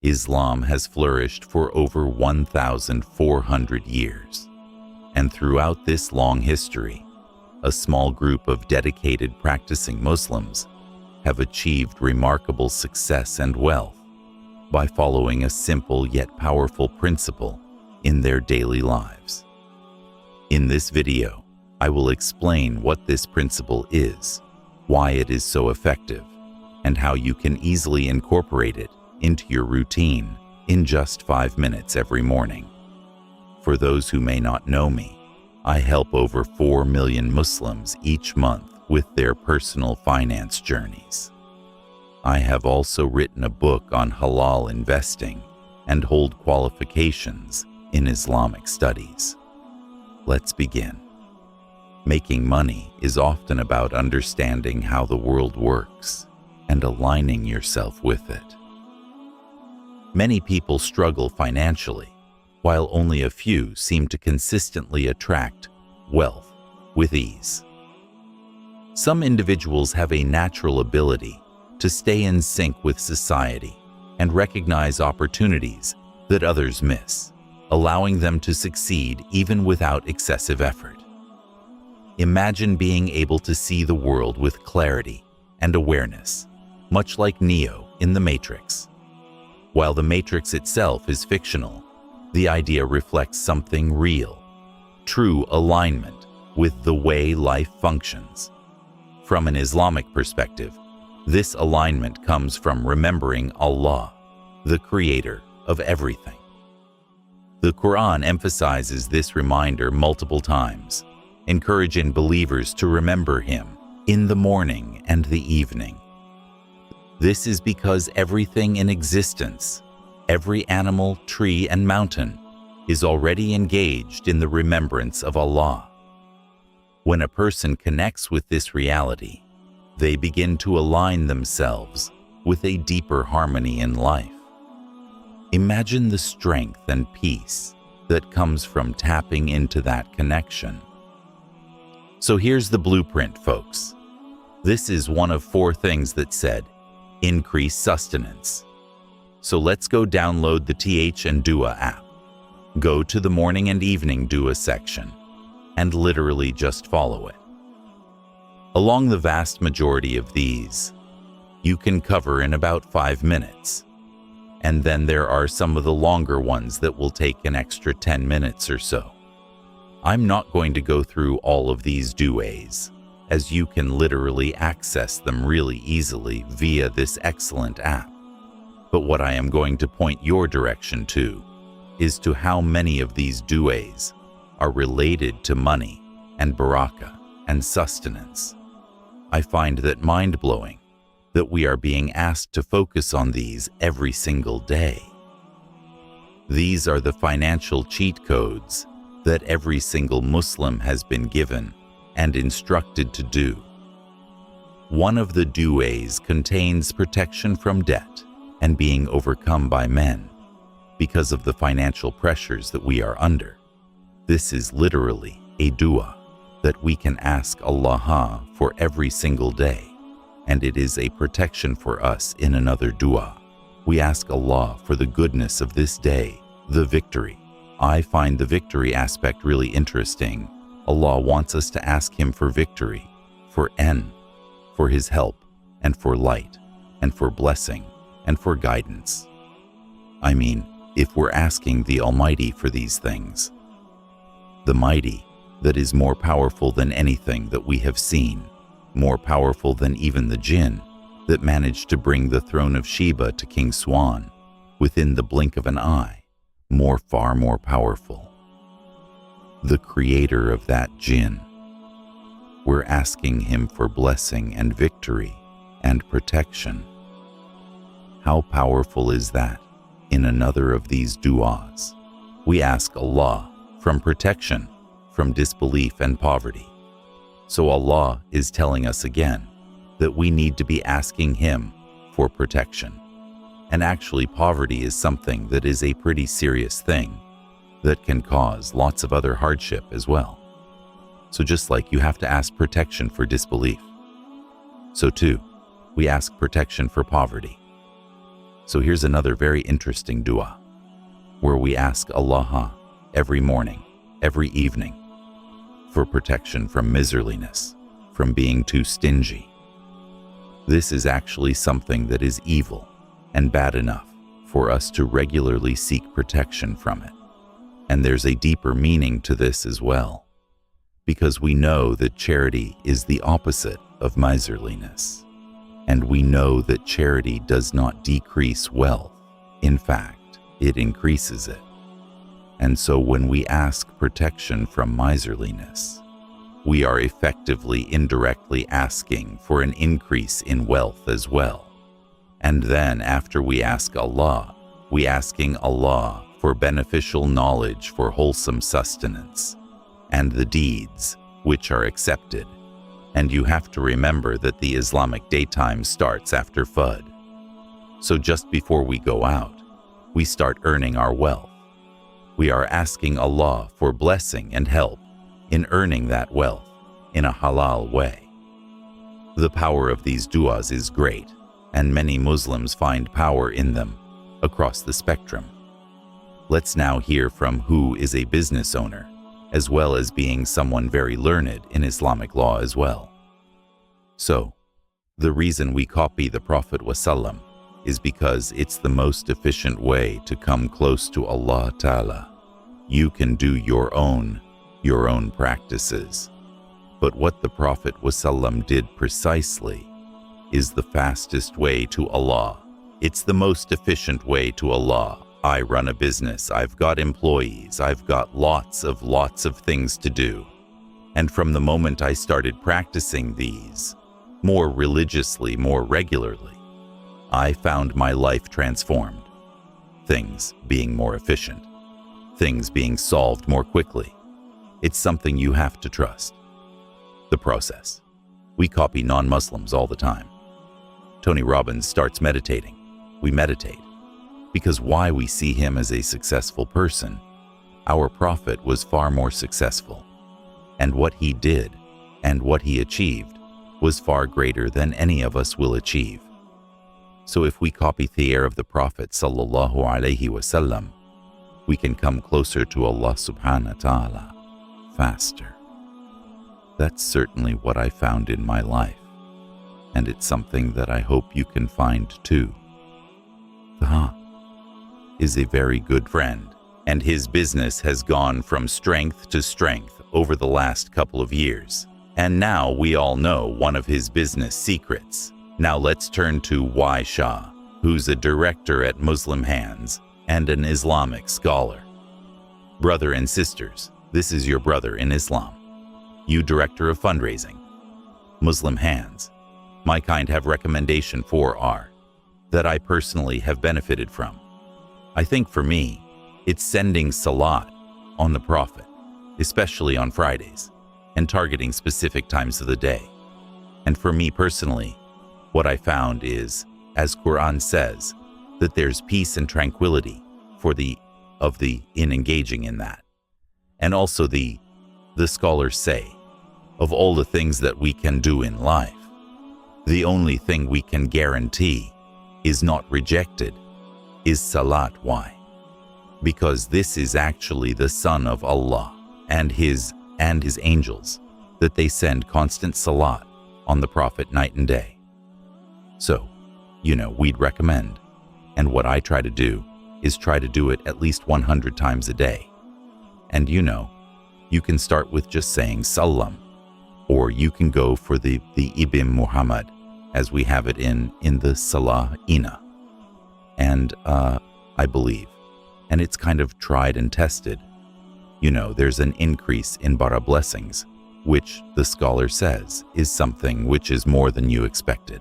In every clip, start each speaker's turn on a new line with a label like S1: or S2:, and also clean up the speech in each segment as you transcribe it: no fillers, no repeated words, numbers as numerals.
S1: Islam has flourished for over 1,400 years, and throughout this long history, a small group of dedicated practicing Muslims have achieved remarkable success and wealth by following a simple yet powerful principle in their daily lives. In this video, I will explain what this principle is, why it is so effective, and how you can easily incorporate it into your routine in just 5 minutes every morning. For those who may not know me, I help over 4 million Muslims each month with their personal finance journeys. I have also written a book on halal investing and hold qualifications in Islamic studies. Let's begin. Making money is often about understanding how the world works and aligning yourself with it. Many people struggle financially, while only a few seem to consistently attract wealth with ease. Some individuals have a natural ability to stay in sync with society and recognize opportunities that others miss, allowing them to succeed even without excessive effort. Imagine being able to see the world with clarity and awareness, much like Neo in The Matrix. While the Matrix itself is fictional, the idea reflects something real, true alignment with the way life functions. From an Islamic perspective, this alignment comes from remembering Allah, the creator of everything. The Quran emphasizes this reminder multiple times, encouraging believers to remember Him in the morning and the evening. This is because everything in existence, every animal, tree, and mountain, is already engaged in the remembrance of Allah. When a person connects with this reality, they begin to align themselves with a deeper harmony in life. Imagine the strength and peace that comes from tapping into that connection. So here's the blueprint, folks. This is one of 4 things that said, increase sustenance. So let's go download the TH and Dua app. Go to the morning and evening Dua section and literally just follow it. Along the vast majority of these, you can cover in about 5 minutes. And then there are some of the longer ones that will take an extra 10 minutes or so. I'm not going to go through all of these duas, as you can literally access them really easily via this excellent app. But what I am going to point your direction to is to how many of these duas are related to money and baraka and sustenance. I find that mind-blowing that we are being asked to focus on these every single day. These are the financial cheat codes that every single Muslim has been given and instructed to do. One of the duas contains protection from debt and being overcome by men because of the financial pressures that we are under. This is literally a dua that we can ask Allah for every single day, and it is a protection for us in another dua. We ask Allah for the goodness of this day, the victory. I find the victory aspect really interesting. Allah wants us to ask Him for victory, for His help, and for light, and for blessing, and for guidance. I mean, if we're asking the Almighty for these things, the Mighty that is more powerful than anything that we have seen, more powerful than even the jinn that managed to bring the throne of Sheba to King Swan within the blink of an eye, far more powerful. The creator of that jinn. We're asking Him for blessing and victory and protection. How powerful is that? In another of these du'as, we ask Allah from protection, from disbelief and poverty. So Allah is telling us again that we need to be asking Him for protection. And actually, poverty is something that is a pretty serious thing that can cause lots of other hardship as well. So just like you have to ask protection for disbelief, so too, we ask protection for poverty. So here's another very interesting dua, where we ask Allah every morning, every evening, for protection from miserliness, from being too stingy. This is actually something that is evil and bad enough for us to regularly seek protection from it. And there's a deeper meaning to this as well, because we know that charity is the opposite of miserliness. And we know that charity does not decrease wealth. In fact, it increases it. And so when we ask protection from miserliness, we are effectively indirectly asking for an increase in wealth as well. And then after we ask Allah, we asking Allah for beneficial knowledge for wholesome sustenance and the deeds which are accepted. And you have to remember that the Islamic daytime starts after Fajr. So just before we go out, we start earning our wealth. We are asking Allah for blessing and help in earning that wealth in a halal way. The power of these du'as is great, and many Muslims find power in them across the spectrum. Let's now hear from who is a business owner, as well as being someone very learned in Islamic law as well. So, the reason we copy the Prophet ﷺ is because it's the most efficient way to come close to Allah Ta'ala. You can do your own practices. But what the Prophet ﷺ did precisely is the fastest way to Allah. It's the most efficient way to Allah. I run a business, I've got employees, I've got lots of things to do. And from the moment I started practicing these, more religiously, more regularly, I found my life transformed. Things being more efficient. Things being solved more quickly. It's something you have to trust. The process. We copy non-Muslims all the time. Tony Robbins starts meditating. We meditate. Because why we see him as a successful person, our Prophet was far more successful. And what he did and what he achieved was far greater than any of us will achieve. So if we copy the air of the Prophet sallallahu alaihi wasallam, we can come closer to Allah subhanahu wa ta'ala faster. That's certainly what I found in my life, and it's something that I hope you can find too. Taha is a very good friend, and his business has gone from strength to strength over the last couple of years. And now we all know one of his business secrets. Now let's turn to Y. Shah, who's a director at Muslim Hands and an Islamic scholar. Brother and sisters, this is your brother in Islam. You director of fundraising. Muslim Hands. My kind have recommendation for are that I personally have benefited from. I think for me, it's sending salat on the Prophet, especially on Fridays, and targeting specific times of the day. And for me personally, what I found is, as Quran says, that there's peace and tranquility in engaging in that. And also the scholars say, of all the things that we can do in life, the only thing we can guarantee is not rejected is salat. Why? Because this is actually the Son of Allah and his angels, that they send constant salat on the Prophet night and day. So, we'd recommend, and what I try to do is try to do it at least 100 times a day. And you can start with just saying salam, or you can go for the Ibn Muhammad, as we have it in the Salah Ina. And I believe, and it's kind of tried and tested, there's an increase in bara blessings, which the scholar says is something which is more than you expected.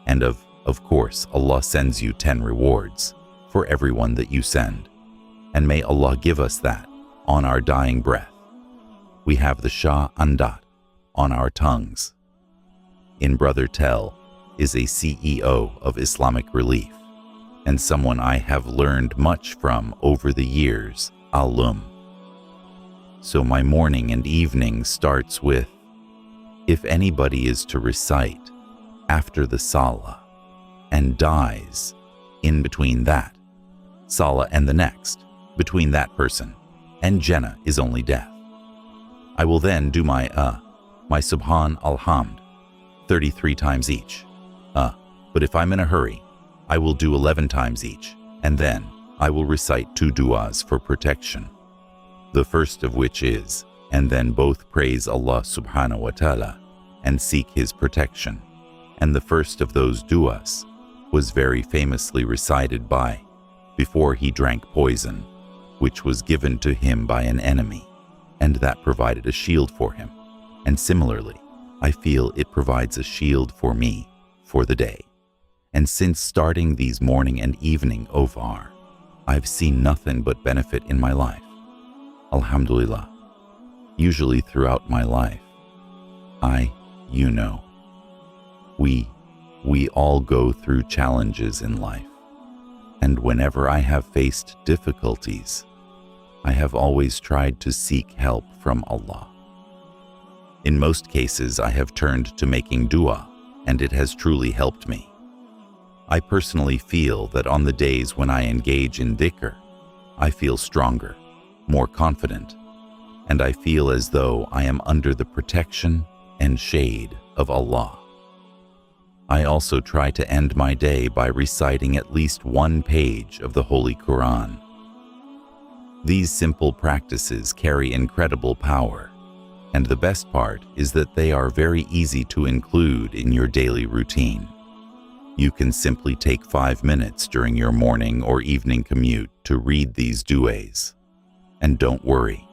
S1: And of course, Allah sends you 10 rewards for everyone that you send. And may Allah give us that on our dying breath. We have the Shah Andat on our tongues. In Brother Tell is a CEO of Islamic Relief, and someone I have learned much from over the years, Alum. So my morning and evening starts with, if anybody is to recite after the Salah and dies in between that, Salah and the next, between that person, and Jannah is only death. I will then do my Subhan Alhamd, 33 times each. But if I'm in a hurry, I will do 11 times each, and then I will recite 2 du'as for protection. The first of which is, and then both praise Allah subhanahu wa ta'ala and seek His protection. And the first of those du'as was very famously recited before he drank poison, which was given to him by an enemy, and that provided a shield for him. And similarly, I feel it provides a shield for me for the day. And since starting these morning and evening OVAR, I've seen nothing but benefit in my life. Alhamdulillah. Usually throughout my life, we all go through challenges in life. And whenever I have faced difficulties, I have always tried to seek help from Allah. In most cases, I have turned to making dua, and it has truly helped me. I personally feel that on the days when I engage in dhikr, I feel stronger, more confident, and I feel as though I am under the protection and shade of Allah. I also try to end my day by reciting at least 1 page of the Holy Quran. These simple practices carry incredible power, and the best part is that they are very easy to include in your daily routine. You can simply take 5 minutes during your morning or evening commute to read these du'as. And don't worry,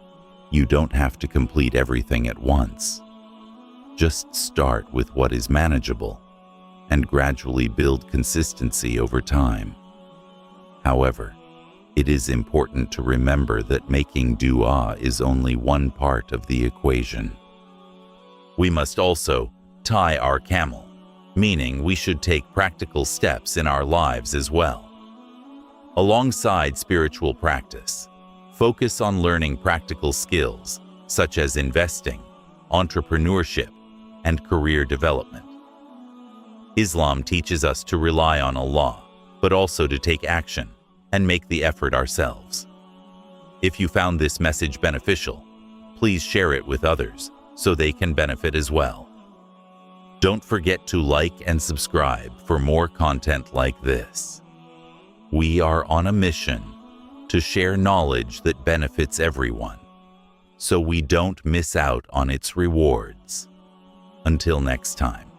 S1: you don't have to complete everything at once. Just start with what is manageable and gradually build consistency over time. However, it is important to remember that making dua is only one part of the equation. We must also tie our camel, meaning we should take practical steps in our lives as well. Alongside spiritual practice, focus on learning practical skills such as investing, entrepreneurship, and career development. Islam teaches us to rely on Allah, but also to take action and make the effort ourselves. If you found this message beneficial, please share it with others so they can benefit as well. Don't forget to like and subscribe for more content like this. We are on a mission to share knowledge that benefits everyone, so we don't miss out on its rewards. Until next time.